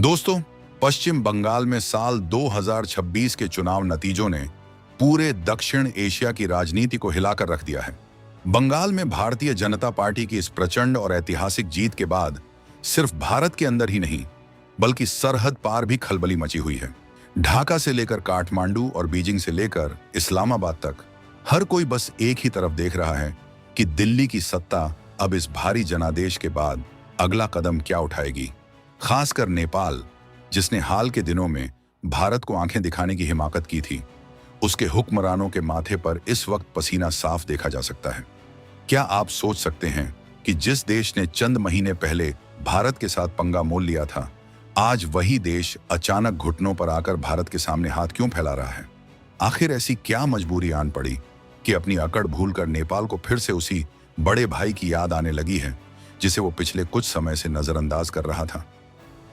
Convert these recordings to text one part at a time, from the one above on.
दोस्तों, पश्चिम बंगाल में साल 2026 के चुनाव नतीजों ने पूरे दक्षिण एशिया की राजनीति को हिलाकर रख दिया है। बंगाल में भारतीय जनता पार्टी की इस प्रचंड और ऐतिहासिक जीत के बाद सिर्फ भारत के अंदर ही नहीं, बल्कि सरहद पार भी खलबली मची हुई है। ढाका से लेकर काठमांडू और बीजिंग से लेकर इस्लामाबाद तक हर कोई बस एक ही तरफ देख रहा है कि दिल्ली की सत्ता अब इस भारी जनादेश के बाद अगला कदम क्या उठाएगी। खासकर नेपाल, जिसने हाल के दिनों में भारत को आंखें दिखाने की हिमाकत की थी, उसके हुक्मरानों के माथे पर इस वक्त पसीना साफ देखा जा सकता है। क्या आप सोच सकते हैं कि जिस देश ने चंद महीने पहले भारत के साथ पंगा मोल लिया था, आज वही देश अचानक घुटनों पर आकर भारत के सामने हाथ क्यों फैला रहा है? आखिर ऐसी क्या मजबूरी आन पड़ी कि अपनी अकड़ भूलकर नेपाल को फिर से उसी बड़े भाई की याद आने लगी है जिसे वो पिछले कुछ समय से नजरअंदाज कर रहा था?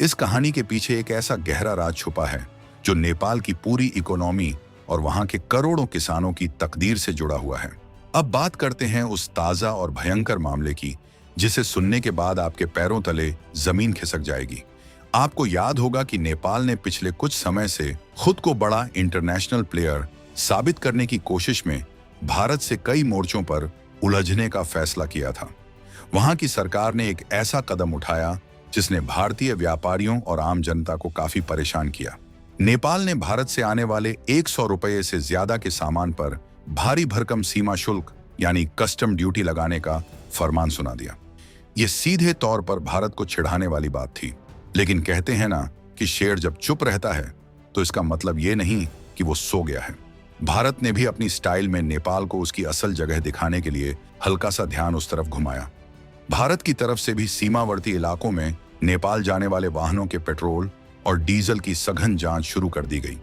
इस कहानी के पीछे एक ऐसा गहरा राज छुपा है जो नेपाल की पूरी इकोनॉमी और वहां के करोड़ों किसानों की तकदीर से जुड़ा हुआ है। अब बात करते हैं उस ताजा और भयंकर मामले की जिसे सुनने के बाद आपके पैरों तले जमीन खिसक जाएगी। आपको याद होगा कि नेपाल ने पिछले कुछ समय से खुद को बड़ा इंटरनेशनल प्लेयर साबित करने की कोशिश में भारत से कई मोर्चों पर उलझने का फैसला किया था। वहां की सरकार ने एक ऐसा कदम उठाया जिसने भारतीय व्यापारियों और आम जनता को काफी परेशान किया। नेपाल ने भारत से आने वाले 100 रुपये से ज्यादा के सामान पर भारी भरकम सीमा शुल्क यानी कस्टम ड्यूटी लगाने का फरमान सुना दिया। ये सीधे तौर पर भारत को चिढ़ाने वाली बात थी, लेकिन कहते हैं ना कि शेर जब चुप रहता है तो इसका मतलब ये नहीं कि वो सो गया है। भारत ने भी अपनी स्टाइल में नेपाल को उसकी असल जगह दिखाने के लिए हल्का सा ध्यान उस तरफ घुमाया। भारत की तरफ से भी सीमावर्ती इलाकों में नेपाल जाने वाले वाहनों के पेट्रोल और डीजल की सघन जांच शुरू कर दी गई।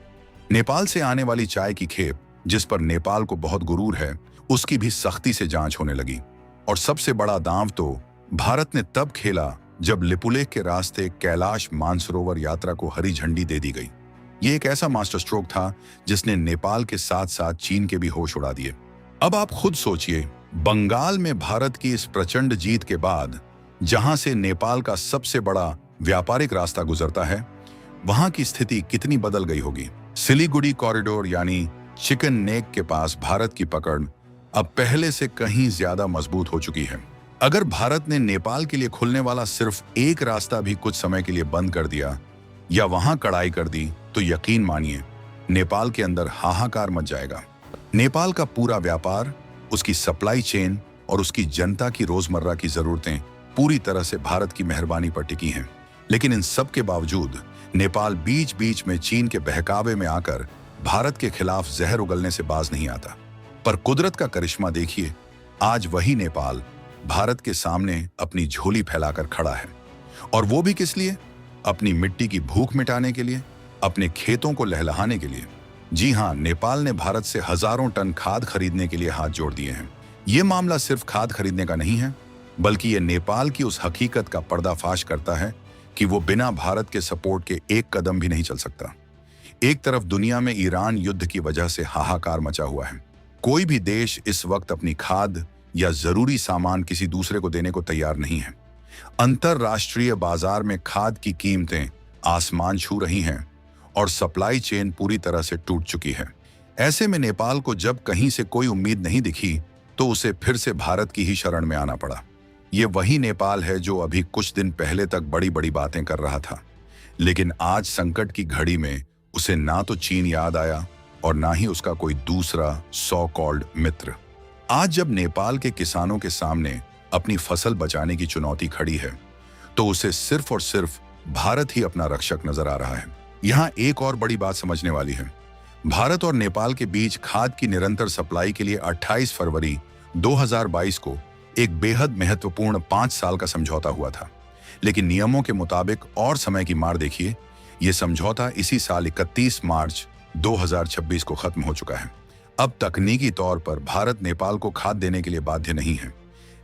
नेपाल से आने वाली चाय की खेप, जिस पर नेपाल को बहुत गुरूर है, उसकी भी सख्ती से जांच होने लगी। और सबसे बड़ा दांव तो भारत ने तब खेला जब लिपुलेख के रास्ते कैलाश मानसरोवर यात्रा को हरी झंडी दे दी गई। ये एक ऐसा मास्टर स्ट्रोक था जिसने नेपाल के साथ साथ चीन के भी होश उड़ा दिए। अब आप खुद सोचिए, बंगाल में भारत की इस प्रचंड जीत के बाद जहां से नेपाल का सबसे बड़ा व्यापारिक रास्ता गुजरता है, वहां की स्थिति कितनी बदल गई होगी। सिलीगुड़ी कॉरिडोर यानी चिकन नेक के पास भारत की पकड़ अब पहले से कहीं ज्यादा मजबूत हो चुकी है। अगर भारत ने नेपाल के लिए खुलने वाला सिर्फ एक रास्ता भी कुछ समय के लिए बंद कर दिया या वहां कड़ाई कर दी, तो यकीन मानिए नेपाल के अंदर हाहाकार मच जाएगा। नेपाल का पूरा व्यापार, उसकी सप्लाई चेन और उसकी जनता की रोजमर्रा की जरूरतें पूरी तरह से भारत की मेहरबानी पर टिकी हैं। लेकिन इन सब के बावजूद नेपाल बीच बीच में चीन के बहकावे में आकर भारत के खिलाफ जहर उगलने से बाज नहीं आता। पर कुदरत का करिश्मा देखिए, आज वही नेपाल भारत के सामने अपनी झोली फैलाकर खड़ा है। और वो भी किस लिए? अपनी मिट्टी की भूख मिटाने के लिए, अपने खेतों को लहलहाने के लिए। जी हाँ, नेपाल ने भारत से हजारों टन खाद खरीदने के लिए हाथ जोड़ दिए हैं। ये मामला सिर्फ खाद खरीदने का नहीं है, बल्कि ये नेपाल की उस हकीकत का पर्दाफाश करता है कि वो बिना भारत के सपोर्ट के एक कदम भी नहीं चल सकता। एक तरफ दुनिया में ईरान युद्ध की वजह से हाहाकार मचा हुआ है। कोई भी देश इस वक्त अपनी खाद या जरूरी सामान किसी दूसरे को देने को तैयार नहीं है। अंतरराष्ट्रीय बाजार में खाद की कीमतें आसमान छू रही हैं और सप्लाई चेन पूरी तरह से टूट चुकी है। ऐसे में नेपाल को जब कहीं से कोई उम्मीद नहीं दिखी, तो उसे फिर से भारत की ही शरण में आना पड़ा। ये वही नेपाल है जो अभी कुछ दिन पहले तक बड़ी बड़ी बातें कर रहा था, लेकिन आज संकट की घड़ी में उसे ना तो चीन याद आया और ना ही उसका कोई दूसरा सो कॉल्ड मित्र। आज जब नेपाल के किसानों के सामने अपनी फसल बचाने की चुनौती खड़ी है, तो उसे सिर्फ और सिर्फ भारत ही अपना रक्षक नजर आ रहा है। यहाँ एक और बड़ी बात समझने वाली है। भारत और नेपाल के बीच खाद की निरंतर सप्लाई के लिए 28 फरवरी 2022 को एक बेहद महत्वपूर्ण 5 साल का समझौता हुआ था। लेकिन नियमों के मुताबिक और समय की मार देखिए, ये समझौता इसी साल 31 मार्च 2026 को खत्म हो चुका है। अब तकनीकी तौर पर भारत नेपाल को खाद देने के लिए बाध्य नहीं है,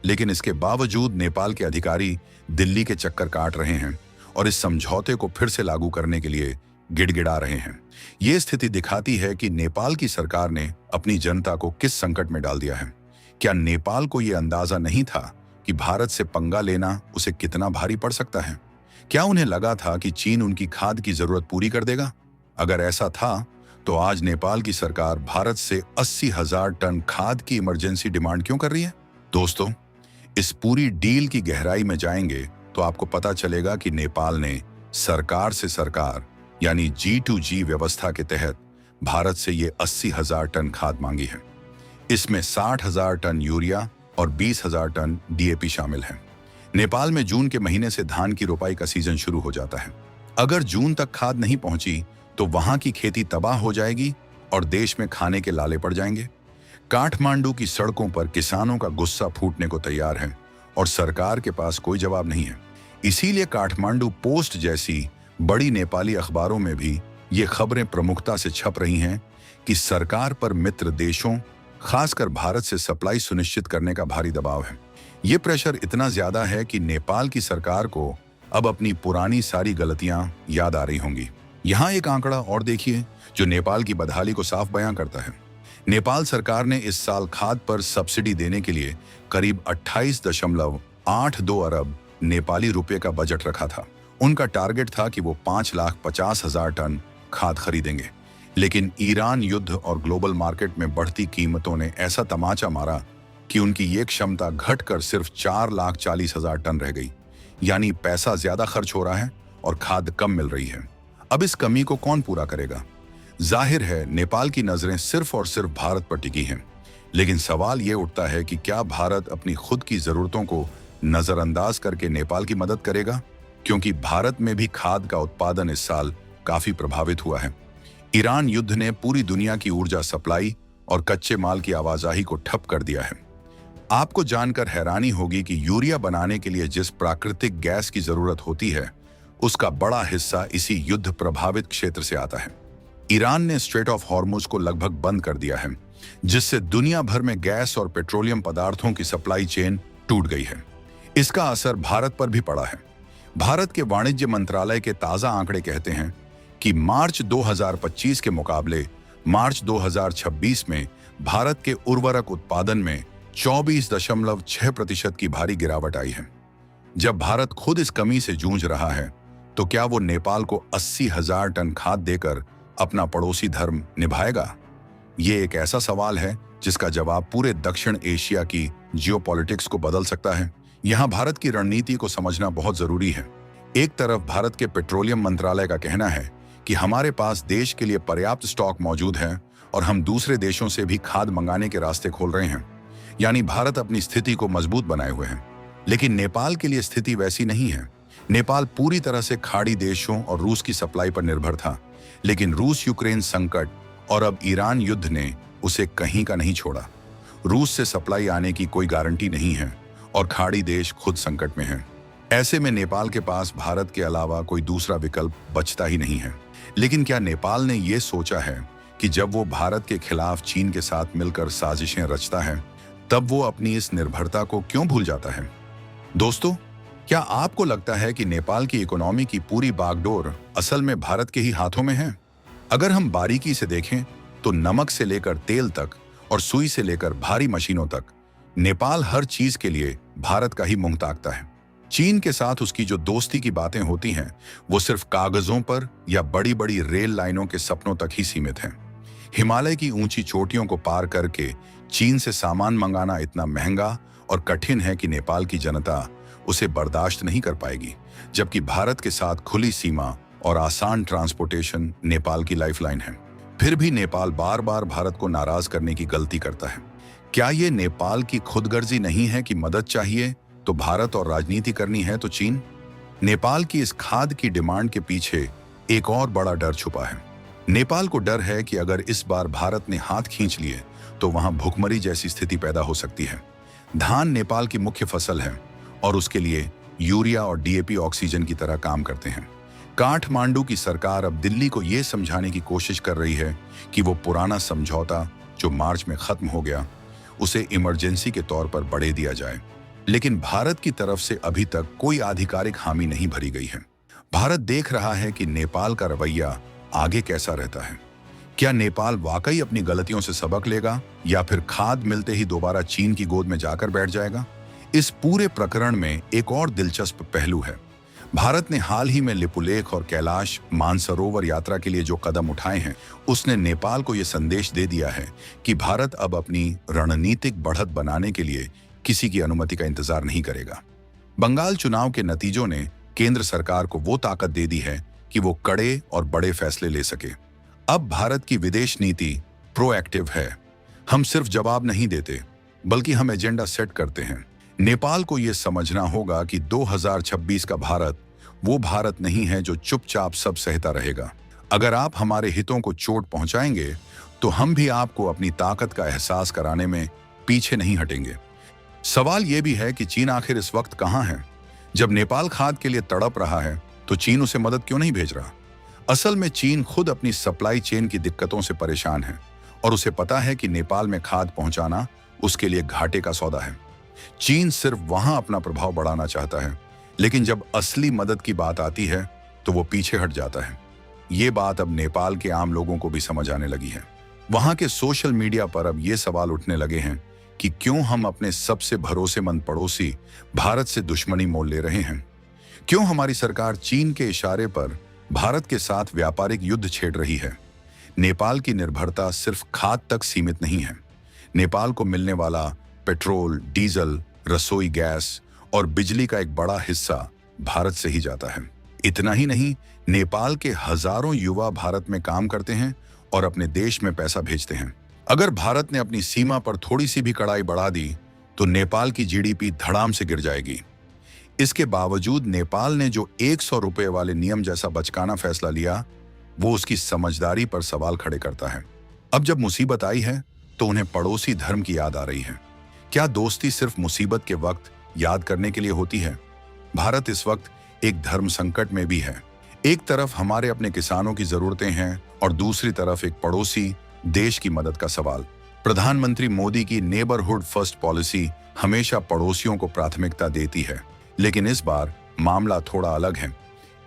लेकिन इसके बावजूद नेपाल के अधिकारी दिल्ली के चक्कर काट रहे हैं और इस समझौते को फिर से लागू करने के लिए गिड़गिड़ा रहे हैं। ये स्थिति दिखाती है कि नेपाल की सरकार ने अपनी जनता को किस संकट में डाल दिया है। क्या नेपाल को यह अंदाजा नहीं था कि भारत से पंगा लेना उसे कितना भारी पड़ सकता है? क्या उन्हें लगा था कि चीन उनकी खाद की जरूरत पूरी कर देगा? अगर ऐसा था तो आज नेपाल की सरकार भारत से 80,000 टन खाद की इमरजेंसी डिमांड क्यों कर रही है? दोस्तों, इस पूरी डील की गहराई में जाएंगे तो आपको पता चलेगा कि नेपाल ने सरकार से सरकार यानी G2G व्यवस्था के तहत भारत से ये 80,000 टन खाद मांगी है। इसमें 60,000 टन यूरिया और 20,000 टन DAP शामिल है। नेपाल में जून के महीने से धान की रोपाई का सीजन शुरू हो जाता है। अगर जून तक खाद नहीं पहुंची तो वहां की खेती तबाह हो जाएगी और देश में खाने के लाले पड़ जाएंगे। काठमांडू की सड़कों पर किसानों का गुस्सा फूटने को तैयार है और सरकार के पास कोई जवाब नहीं है। इसीलिए काठमांडू पोस्ट जैसी बड़ी नेपाली अखबारों में भी ये खबरें प्रमुखता से छप रही हैं कि सरकार पर मित्र देशों, खासकर भारत से सप्लाई सुनिश्चित करने का भारी दबाव है। ये प्रेशर इतना ज्यादा है कि नेपाल की सरकार को अब अपनी पुरानी सारी गलतियां याद आ रही होंगी। यहाँ एक आंकड़ा और देखिए जो नेपाल की बदहाली को साफ बयां करता है। नेपाल सरकार ने इस साल खाद पर सब्सिडी देने के लिए करीब 28.82 अरब नेपाली रुपए का बजट रखा था। उनका टारगेट था कि वो 5,50,000 टन खाद खरीदेंगे, लेकिन ईरान युद्ध और ग्लोबल मार्केट में बढ़ती कीमतों ने ऐसा तमाचा मारा कि उनकी ये क्षमता घटकर सिर्फ 4,40,000 टन रह गई। यानी पैसा ज्यादा खर्च हो रहा है और खाद कम मिल रही है। अब इस कमी को कौन पूरा करेगा? जाहिर है नेपाल की नजरें सिर्फ और सिर्फ भारत पर टिकी हैं, लेकिन सवाल ये उठता है कि क्या भारत अपनी खुद की जरूरतों को नजरअंदाज करके नेपाल की मदद करेगा? क्योंकि भारत में भी खाद का उत्पादन इस साल काफी प्रभावित हुआ है। ईरान युद्ध ने पूरी दुनिया की ऊर्जा सप्लाई और कच्चे माल की आवाजाही को ठप कर दिया है। आपको जानकर हैरानी होगी कि यूरिया बनाने के लिए जिस प्राकृतिक गैस की जरूरत होती है उसका बड़ा हिस्सा इसी युद्ध प्रभावित क्षेत्र से आता है। ईरान ने स्ट्रेट ऑफ हॉर्मुज को लगभग बंद कर दिया है, जिससे दुनिया भर में गैस और पेट्रोलियम पदार्थों की सप्लाई चेन टूट गई है। इसका असर भारत पर भी पड़ा है। भारत के वाणिज्य मंत्रालय के ताजा आंकड़े कहते हैं कि मार्च 2025 के मुकाबले मार्च 2026 में भारत के उर्वरक उत्पादन में 24.6% की भारी गिरावट आई है। जब भारत खुद इस कमी से जूझ रहा है तो क्या वो नेपाल को 80,000 टन खाद देकर अपना पड़ोसी धर्म निभाएगा? ये एक ऐसा सवाल है जिसका जवाब पूरे दक्षिण एशिया की जियोपॉलिटिक्स को बदल सकता है। यहाँ भारत की रणनीति को समझना बहुत जरूरी है। एक तरफ भारत के पेट्रोलियम मंत्रालय का कहना है कि हमारे पास देश के लिए पर्याप्त स्टॉक मौजूद है और हम दूसरे देशों से भी खाद मंगाने के रास्ते खोल रहे हैं। यानी भारत अपनी स्थिति को मजबूत बनाए हुए है। लेकिन नेपाल के लिए स्थिति वैसी नहीं है। नेपाल पूरी तरह से खाड़ी देशों और रूस की सप्लाई पर निर्भर था, लेकिन रूस यूक्रेन संकट और अब ईरान युद्ध ने उसे कहीं का नहीं छोड़ा। रूस से सप्लाई आने की कोई गारंटी नहीं है और खाड़ी देश खुद संकट में है। ऐसे में नेपाल के पास भारत के अलावा कोई दूसरा विकल्प बचता ही नहीं है। लेकिन क्या नेपाल ने यह सोचा है कि जब वो भारत के खिलाफ चीन के साथ मिलकर साजिशें रचता है तब वो अपनी इस निर्भरता को क्यों भूल जाता है? दोस्तों, क्या आपको लगता है कि नेपाल की इकोनॉमी की पूरी बागडोर असल में भारत के ही हाथों में है? अगर हम बारीकी से देखें तो नमक से लेकर तेल तक और सुई से लेकर भारी मशीनों तक नेपाल हर चीज के लिए भारत का ही मुंह ताकता है। चीन के साथ उसकी जो दोस्ती की बातें होती हैं वो सिर्फ कागजों पर या बड़ी बड़ी रेल लाइनों के सपनों तक ही सीमित हैं। हिमालय की ऊंची चोटियों को पार करके चीन से सामान मंगाना इतना महंगा और कठिन है कि नेपाल की जनता उसे बर्दाश्त नहीं कर पाएगी, जबकि भारत के साथ खुली सीमा और आसान ट्रांसपोर्टेशन नेपाल की लाइफलाइन है। फिर भी नेपाल बार बार भारत को नाराज करने की गलती करता है। क्या ये नेपाल की खुदगर्जी नहीं है कि मदद चाहिए तो भारत और राजनीति करनी है तो चीन? नेपाल की इस खाद की डिमांड के पीछे एक और बड़ा डर छुपा है। नेपाल को डर है कि अगर इस बार भारत ने हाथ खींच लिए तो वहां भुखमरी जैसी स्थिति पैदा हो सकती है। धान नेपाल की मुख्य फसल है और उसके लिए यूरिया और DAP ऑक्सीजन की तरह काम करते हैं। काठमांडू की सरकार अब दिल्ली को यह समझाने की कोशिश कर रही है कि वो पुराना समझौता जो मार्च में खत्म हो गया उसे इमरजेंसी के तौर पर बढ़े दिया जाए। लेकिन भारत की तरफ से अभी तक कोई आधिकारिक हामी नहीं भरी गई है। भारत देख रहा है कि नेपाल का रवैया आगे कैसा रहता है। क्या नेपाल वाकई अपनी गलतियों से सबक लेगा या फिर खाद मिलते ही दोबारा चीन की गोद में जाकर बैठ जाएगा? इस पूरे प्रकरण में एक और दिलचस्प पहलू है। भारत ने हाल ही में लिपुलेख और कैलाश मानसरोवर यात्रा के लिए जो कदम उठाए हैं, उसने नेपाल को यह संदेश दे दिया है कि भारत अब अपनी रणनीतिक बढ़त बनाने के लिए किसी की अनुमति का इंतजार नहीं करेगा। बंगाल चुनाव के नतीजों ने केंद्र सरकार को वो ताकत दे दी है कि वो कड़े और बड़े फैसले ले सके। अब भारत की विदेश नीति प्रोएक्टिव है। हम सिर्फ जवाब नहीं देते, बल्कि हम एजेंडा सेट करते हैं। नेपाल को यह समझना होगा कि 2026 का भारत वो भारत नहीं है जो चुपचाप सब सहता रहेगा। अगर आप हमारे हितों को चोट पहुंचाएंगे, तो हम भी आपको अपनी ताकत का एहसास कराने में पीछे नहीं हटेंगे। सवाल यह भी है कि चीन आखिर इस वक्त कहां है? जब नेपाल खाद के लिए तड़प रहा है, तो चीन उसे मदद क्यों नहीं भेज रहा? असल में चीन खुद अपनी सप्लाई चेन की दिक्कतों से परेशान है और उसे पता है कि नेपाल में खाद पहुंचाना उसके लिए घाटे का सौदा है। चीन सिर्फ वहां अपना प्रभाव बढ़ाना चाहता है, लेकिन जब असली मदद की बात आती है तो वो पीछे हट जाता है। ये बात अब नेपाल के आम लोगों को भी समझ आने लगी है। वहां के सोशल मीडिया पर अब ये सवाल उठने लगे हैं कि क्यों हम अपने सबसे भरोसेमंद पड़ोसी भारत से दुश्मनी मोल ले रहे हैं? क्यों हमारी सरकार चीन के इशारे पर भारत के साथ व्यापारिक युद्ध छेड़ रही है? नेपाल की निर्भरता सिर्फ खाद तक सीमित नहीं है। नेपाल को मिलने वाला पेट्रोल, डीजल, रसोई गैस और बिजली का एक बड़ा हिस्सा भारत से ही जाता है। इतना ही नहीं, नेपाल के हजारों युवा भारत में काम करते हैं और अपने देश में पैसा भेजते हैं। अगर भारत ने अपनी सीमा पर थोड़ी सी भी कड़ाई बढ़ा दी, तो नेपाल की जीडीपी धड़ाम से गिर जाएगी। इसके बावजूद नेपाल ने जो 100 रुपए वाले नियम जैसा बचकाना फैसला लिया, वो उसकी समझदारी पर सवाल खड़े करता है। अब जब मुसीबत आई है, तो उन्हें पड़ोसी धर्म की याद आ रही है। क्या दोस्ती सिर्फ मुसीबत के वक्त याद करने के लिए होती है? भारत इस वक्त एक धर्म संकट में भी है। एक तरफ हमारे अपने किसानों की जरूरतें हैं और दूसरी तरफ एक पड़ोसी देश की मदद का सवाल। प्रधानमंत्री मोदी की नेबरहुड फर्स्ट पॉलिसी हमेशा पड़ोसियों को प्राथमिकता देती है, लेकिन इस बार मामला थोड़ा अलग है।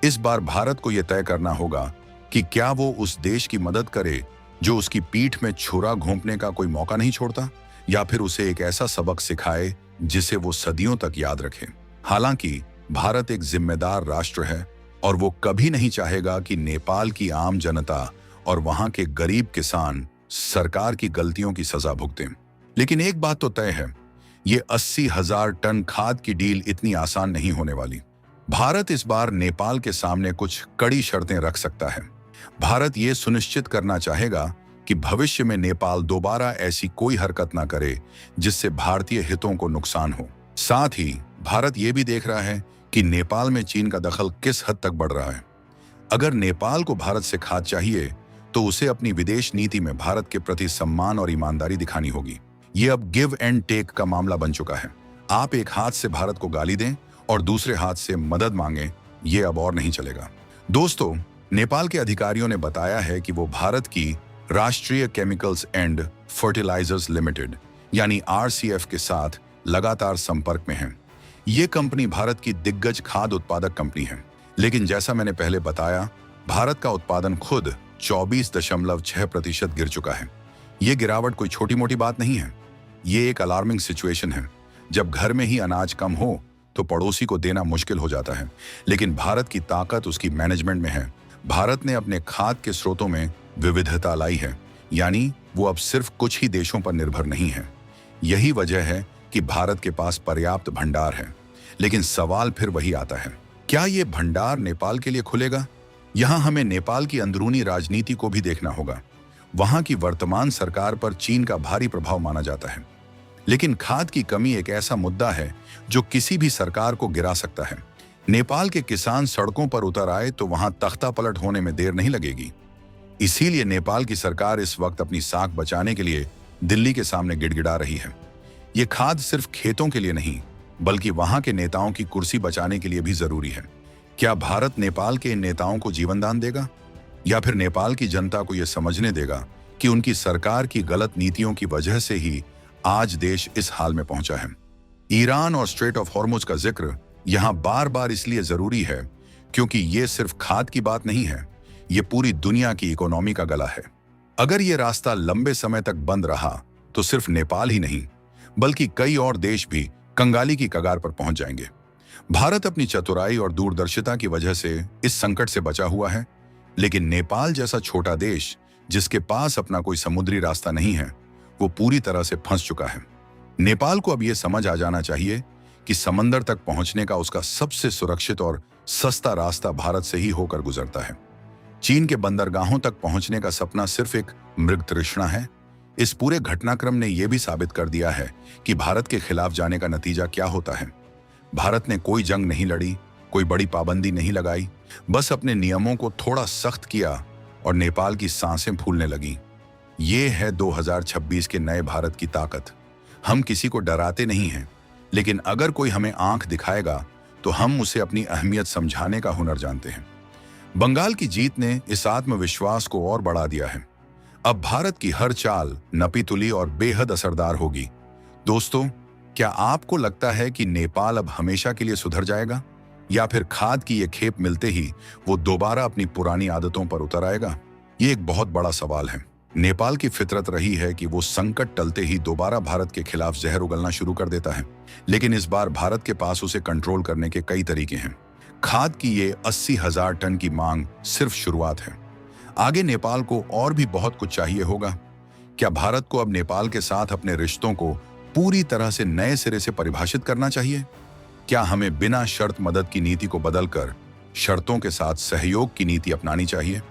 इस बार भारत को यह तय करना होगा कि क्या वो उस देश की मदद करे जो उसकी पीठ में छुरा घोंपने का कोई मौका नहीं छोड़ता, या फिर उसे एक ऐसा सबक सिखाए जिसे वो सदियों तक याद रखे। हालांकि भारत एक जिम्मेदार राष्ट्र है और वो कभी नहीं चाहेगा कि नेपाल की आम जनता और वहां के गरीब किसान सरकार की गलतियों की सजा भुगतें। लेकिन एक बात तो तय है, ये 80,000 टन खाद की डील इतनी आसान नहीं होने वाली। भारत इस बार नेपाल के सामने कुछ कड़ी शर्तें रख सकता है। भारत ये सुनिश्चित करना चाहेगा कि भविष्य में नेपाल दोबारा ऐसी कोई हरकत ना करे जिससे भारतीय हितों को नुकसान हो। साथ ही भारत ये भी देख रहा है कि नेपाल में चीन का दखल किस हद तक बढ़ रहा है। अगर नेपाल को भारत से खाद चाहिए, तो उसे अपनी विदेश नीति में भारत के प्रति सम्मान और ईमानदारी दिखानी होगी। ये अब गिव एंड टेक का मामला बन चुका है। आप एक हाथ से भारत को गाली दें और दूसरे हाथ से मदद मांगें, ये अब और नहीं चलेगा। दोस्तों, नेपाल के अधिकारियों ने बताया है कि वो भारत की राष्ट्रीय केमिकल्स एंड फर्टिलाइजर्स लिमिटेड यानी RCF के साथ लगातार संपर्क में हैं। ये कंपनी भारत की दिग्गज खाद्य उत्पादक कंपनी है, लेकिन जैसा मैंने पहले बताया, भारत का उत्पादन खुद 24.6% गिर चुका है। ये गिरावट कोई छोटी मोटी बात नहीं है। ये एक अलार्मिंग सिचुएशन है। जब घर में ही अनाज कम हो, तो पड़ोसी को देना मुश्किल हो जाता है। लेकिन भारत की ताकत उसकी मैनेजमेंट में है। भारत ने अपने खाद के स्रोतों में विविधता लाई है, यानी वो अब सिर्फ कुछ ही देशों पर निर्भर नहीं है। यही वजह है कि भारत के पास पर्याप्त भंडार है। लेकिन सवाल फिर वही आता है, क्या ये भंडार नेपाल के लिए खुलेगा? यहाँ हमें नेपाल की अंदरूनी राजनीति को भी देखना होगा। वहां की वर्तमान सरकार पर चीन का भारी प्रभाव माना जाता है, लेकिन खाद की कमी एक ऐसा मुद्दा है जो किसी भी सरकार को गिरा सकता है। नेपाल के किसान सड़कों पर उतर आए तो वहां तख्ता पलट होने में देर नहीं लगेगी। इसीलिए नेपाल की सरकार इस वक्त अपनी साख बचाने के लिए दिल्ली के सामने गिड़गिड़ा रही है। ये खाद सिर्फ खेतों के लिए नहीं, बल्कि वहां के नेताओं की कुर्सी बचाने के लिए भी जरूरी है। क्या भारत नेपाल के इन नेताओं को जीवन दान देगा, या फिर नेपाल की जनता को यह समझने देगा कि उनकी सरकार की गलत नीतियों की वजह से ही आज देश इस हाल में पहुंचा है? ईरान और स्ट्रेट ऑफ हॉर्मुज का जिक्र यहां बार बार इसलिए जरूरी है क्योंकि ये सिर्फ खाद की बात नहीं है, ये पूरी दुनिया की इकोनॉमी का गला है। अगर ये रास्ता लंबे समय तक बंद रहा तो सिर्फ नेपाल ही नहीं, बल्कि कई और देश भी कंगाली की कगार पर पहुंच जाएंगे। भारत अपनी चतुराई और दूरदर्शिता की वजह से इस संकट से बचा हुआ है, लेकिन नेपाल जैसा छोटा देश जिसके पास अपना कोई समुद्री रास्ता नहीं है, वो पूरी तरह से फंस चुका है। नेपाल को अब यह समझ आ जाना चाहिए कि समंदर तक पहुंचने का उसका सबसे सुरक्षित और सस्ता रास्ता भारत से ही होकर गुजरता है। चीन के बंदरगाहों तक पहुंचने का सपना सिर्फ एक मृग तृष्णा है। इस पूरे घटनाक्रम ने यह भी साबित कर दिया है कि भारत के खिलाफ जाने का नतीजा क्या होता है। भारत ने कोई जंग नहीं लड़ी, कोई बड़ी पाबंदी नहीं लगाई, बस अपने नियमों को थोड़ा सख्त किया और नेपाल की सांसें फूलने लगी। ये है 2026 के नए भारत की ताकत। हम किसी को डराते नहीं हैं, लेकिन अगर कोई हमें आंख दिखाएगा तो हम उसे अपनी अहमियत समझाने का हुनर जानते हैं। बंगाल की जीत ने इस आत्मविश्वास को और बढ़ा दिया है। अब भारत की हर चाल नपीतुली और बेहद असरदार होगी। दोस्तों, क्या आपको लगता है कि नेपाल अब हमेशा के लिए सुधर जाएगा, या फिर खाद की ये खेप मिलते ही वो दोबारा अपनी पुरानी आदतों पर उतर आएगा? ये एक बहुत बड़ा सवाल है। नेपाल की फितरत रही है कि वो संकट टलते ही दोबारा भारत के खिलाफ जहर उगलना शुरू कर देता है, लेकिन इस बार भारत के पास उसे कंट्रोल करने के कई तरीके हैं। खाद की ये 80,000 टन की मांग सिर्फ शुरुआत है। आगे नेपाल को और भी बहुत कुछ चाहिए होगा। क्या भारत को अब नेपाल के साथ अपने रिश्तों को पूरी तरह से नए सिरे से परिभाषित करना चाहिए? क्या हमें बिना शर्त मदद की नीति को बदलकर शर्तों के साथ सहयोग की नीति अपनानी चाहिए?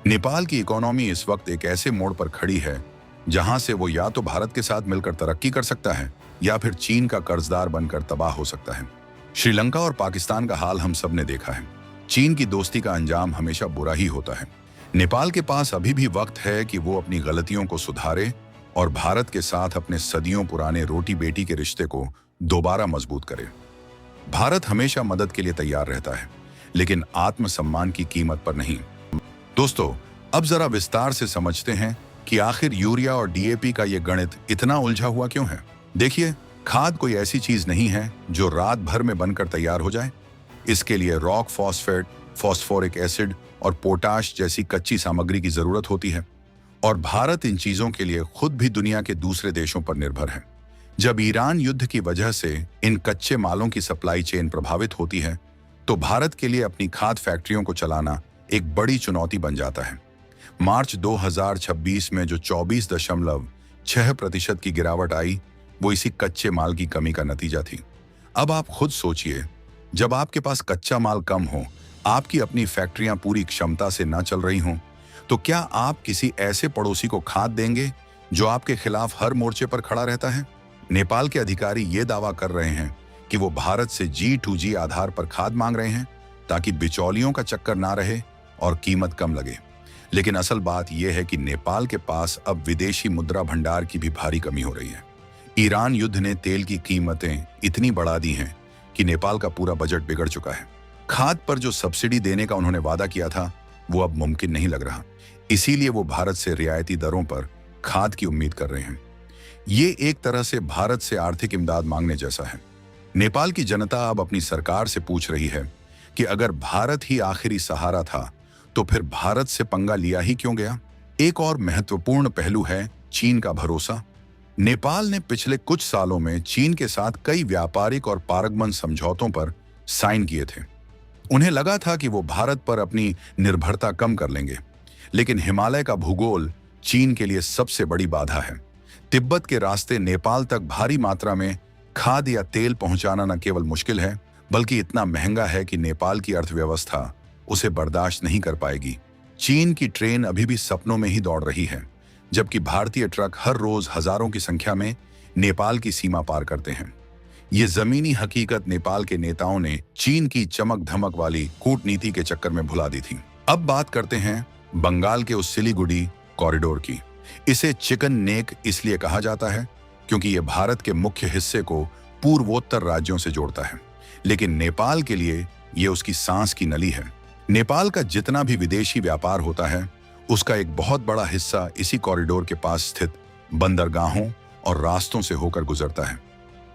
नेपाल की इकोनॉमी इस वक्त एक ऐसे मोड़ पर खड़ी है जहां से वो या तो भारत के साथ मिलकर तरक्की कर सकता है या फिर चीन का कर्जदार बनकर तबाह हो सकता है। श्रीलंका और पाकिस्तान का हाल हम सब ने देखा है। चीन की दोस्ती का अंजाम हमेशा बुरा ही होता है। नेपाल के पास अभी भी वक्त है कि वो अपनी गलतियों को सुधारे और भारत के साथ अपने सदियों पुराने रोटी बेटी के रिश्ते को दोबारा मजबूत करे। भारत हमेशा मदद के लिए तैयार रहता है, लेकिन आत्मसम्मान की कीमत पर नहीं। दोस्तों, अब जरा विस्तार से समझते हैं कि आखिर यूरिया और डीएपी का ये गणित इतना उलझा हुआ क्यों है। देखिए, खाद कोई ऐसी चीज नहीं है जो रात भर में बनकर तैयार हो जाए। इसके लिए रॉक फॉस्फेट, फॉस्फोरिक एसिड और पोटाश जैसी कच्ची सामग्री की जरूरत होती है, और भारत इन चीजों के लिए खुद भी दुनिया के दूसरे देशों पर निर्भर है। जब ईरान युद्ध की वजह से इन कच्चे मालों की सप्लाई चेन प्रभावित होती है, तो भारत के लिए अपनी खाद फैक्ट्रियों को चलाना एक बड़ी चुनौती बन जाता है। मार्च 2026 में जो 24.6% की गिरावट आई, वो इसी कच्चे माल की कमी का नतीजा थी। अब आप खुद सोचिए, जब आपके पास कच्चा माल कम हो, आपकी अपनी फैक्ट्रियां पूरी क्षमता से ना चल रही हों, तो क्या आप किसी ऐसे पड़ोसी को खाद देंगे जो आपके खिलाफ हर मोर्चे पर खड़ा रहता है? नेपाल के अधिकारी ये दावा कर रहे हैं कि वो भारत से G2G आधार पर खाद मांग रहे हैं ताकि बिचौलियों का चक्कर ना रहे और कीमत कम लगे। लेकिन असल बात यह है कि नेपाल के पास अब विदेशी मुद्रा भंडार की भी भारी कमी हो रही है। ईरान युद्ध ने तेल की कीमतें इतनी बढ़ा दी हैं कि नेपाल का पूरा बजट बिगड़ चुका है। खाद पर जो सब्सिडी देने का उन्होंने वादा किया था, वो अब मुमकिन नहीं लग रहा। इसीलिए वो भारत से रियायती दरों पर खाद की उम्मीद कर रहे हैं। ये एक तरह से भारत से आर्थिक इमदाद मांगने जैसा है। नेपाल की जनता अब अपनी सरकार से पूछ रही है कि अगर भारत ही आखिरी सहारा था, तो फिर भारत से पंगा लिया ही क्यों गया? एक और महत्वपूर्ण पहलू है चीन का भरोसा। नेपाल ने पिछले कुछ सालों में चीन के साथ कई व्यापारिक और पारगमन समझौतों पर साइन किए थे। उन्हें लगा था कि वो भारत पर अपनी निर्भरता कम कर लेंगे, लेकिन हिमालय का भूगोल चीन के लिए सबसे बड़ी बाधा है। तिब्बत के रास्ते नेपाल तक भारी मात्रा में खाद या तेल पहुंचाना न केवल मुश्किल है, बल्कि इतना महंगा है कि नेपाल की अर्थव्यवस्था उसे बर्दाश्त नहीं कर पाएगी। चीन की ट्रेन अभी भी सपनों में ही दौड़ रही है, जबकि भारतीय ट्रक हर रोज हजारों की संख्या में नेपाल की सीमा पार करते हैं। ये जमीनी हकीकत नेपाल के नेताओं ने चीन की चमक धमक वाली कूटनीति के चक्कर में भुला दी थी। अब बात करते हैं बंगाल के उस सिलीगुड़ी कॉरिडोर की। इसे चिकन नेक इसलिए कहा जाता है क्योंकि यह भारत के मुख्य हिस्से को पूर्वोत्तर राज्यों से जोड़ता है, लेकिन नेपाल के लिए यह उसकी सांस की नली है। नेपाल का जितना भी विदेशी व्यापार होता है, उसका एक बहुत बड़ा हिस्सा इसी कॉरिडोर के पास स्थित बंदरगाहों और रास्तों से होकर गुजरता है।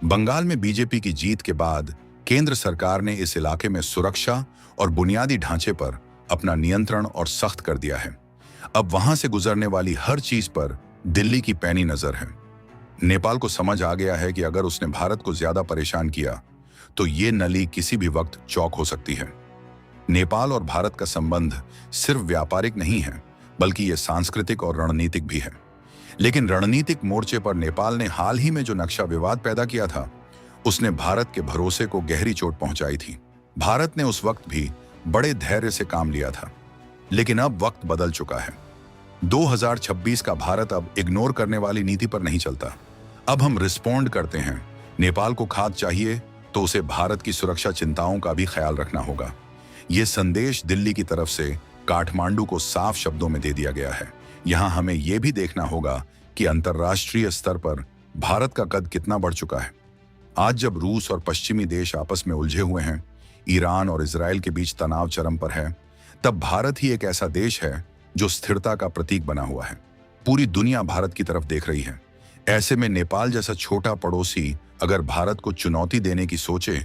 बंगाल में बीजेपी की जीत के बाद केंद्र सरकार ने इस इलाके में सुरक्षा और बुनियादी ढांचे पर अपना नियंत्रण और सख्त कर दिया है। अब वहां से गुजरने वाली हर चीज पर दिल्ली की पैनी नजर है। नेपाल को समझ आ गया है कि अगर उसने भारत को ज्यादा परेशान किया तो ये नली किसी भी वक्त चौक हो सकती है। नेपाल और भारत का संबंध सिर्फ व्यापारिक नहीं है, बल्कि ये सांस्कृतिक और रणनीतिक भी है। लेकिन रणनीतिक मोर्चे पर नेपाल ने हाल ही में जो नक्शा विवाद पैदा किया था, उसने भारत के भरोसे को गहरी चोट पहुंचाई थी। भारत ने उस वक्त भी बड़े धैर्य से काम लिया था, लेकिन अब वक्त बदल चुका है। 2026 का भारत अब इग्नोर करने वाली नीति पर नहीं चलता। अब हम रिस्पॉन्ड करते हैं। नेपाल को खाद चाहिए तो उसे भारत की सुरक्षा चिंताओं का भी ख्याल रखना होगा। ये संदेश दिल्ली की तरफ से काठमांडू को साफ शब्दों में दे दिया गया है। यहाँ हमें यह भी देखना होगा कि अंतर्राष्ट्रीय स्तर पर भारत का कद कितना बढ़ चुका है। आज जब रूस और पश्चिमी देश आपस में उलझे हुए हैं, ईरान और इजराइल के बीच तनाव चरम पर है, तब भारत ही एक ऐसा देश है जो स्थिरता का प्रतीक बना हुआ है। पूरी दुनिया भारत की तरफ देख रही है। ऐसे में नेपाल जैसा छोटा पड़ोसी अगर भारत को चुनौती देने की सोचे,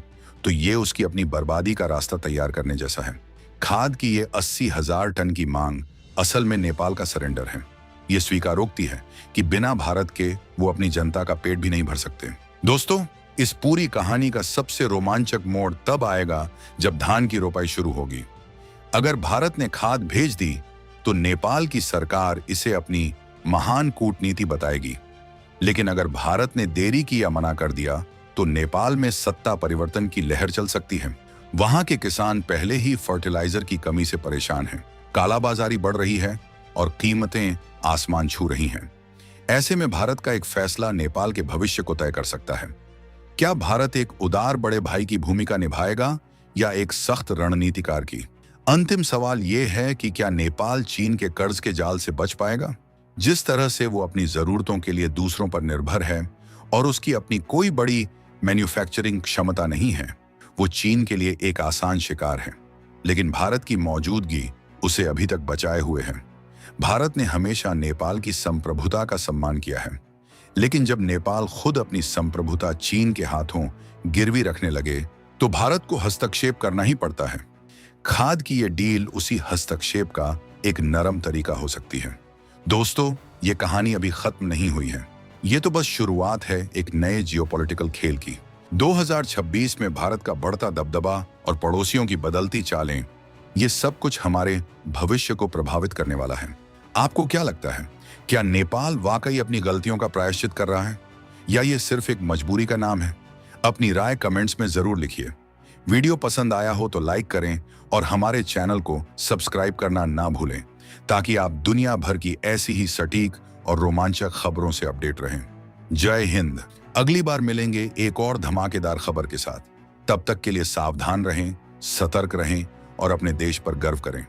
तो ये उसकी अपनी बर्बादी का रास्ता तैयार करने जैसा है। खाद की ये 80,000 टन की मांग असल में नेपाल का सरेंडर है। ये स्वीकारोक्ति है कि बिना भारत के वो अपनी जनता का पेट भी नहीं भर सकते। दोस्तों, इस पूरी कहानी का सबसे रोमांचक मोड़ तब आएगा जब धान की रोपाई शुरू होगी। अगर भारत ने खाद भेज दी तो नेपाल की सरकार इसे अपनी महान कूटनीति बताएगी, लेकिन अगर भारत ने देरी की या मना कर दिया तो नेपाल में सत्ता परिवर्तन की लहर चल सकती है। वहां के किसान पहले ही फर्टिलाइजर की कमी से परेशान हैं, कालाबाजारी बढ़ रही है और कीमतें आसमान छू रही हैं। ऐसे में भारत का एक फैसला नेपाल के भविष्य को तय कर सकता है। क्या भारत एक उदार बड़े भाई की भूमिका निभाएगा या एक सख्त रणनीतिकार की? अंतिम सवाल यह है कि क्या नेपाल चीन के कर्ज के जाल से बच पाएगा? जिस तरह से वो अपनी जरूरतों के लिए दूसरों पर निर्भर है और उसकी अपनी कोई बड़ी मैन्युफैक्चरिंग क्षमता नहीं है, वो चीन के लिए एक आसान शिकार है। लेकिन भारत की मौजूदगी उसे अभी तक बचाए हुए है। भारत ने हमेशा नेपाल की संप्रभुता का सम्मान किया है, लेकिन जब नेपाल खुद अपनी संप्रभुता चीन के हाथों गिरवी रखने लगे तो भारत को हस्तक्षेप करना ही पड़ता है। खाद की ये डील उसी हस्तक्षेप का एक नरम तरीका हो सकती है। दोस्तों, ये कहानी अभी खत्म नहीं हुई है। ये तो बस शुरुआत है एक नए जियोपॉलिटिकल खेल की। 2026 में भारत का बढ़ता दबदबा और पड़ोसियों की बदलती चालें, ये सब कुछ हमारे भविष्य को प्रभावित करने वाला है। आपको क्या लगता है, क्या नेपाल वाकई अपनी गलतियों का प्रायश्चित कर रहा है या ये सिर्फ एक मजबूरी का नाम है? अपनी राय कमेंट्स में जरूर लिखिए। वीडियो पसंद आया हो तो लाइक करें और हमारे चैनल को सब्सक्राइब करना ना भूलें, ताकि आप दुनिया भर की ऐसी ही सटीक और रोमांचक खबरों से अपडेट रहें। जय हिंद। अगली बार मिलेंगे एक और धमाकेदार खबर के साथ। तब तक के लिए सावधान रहें, सतर्क रहें और अपने देश पर गर्व करें।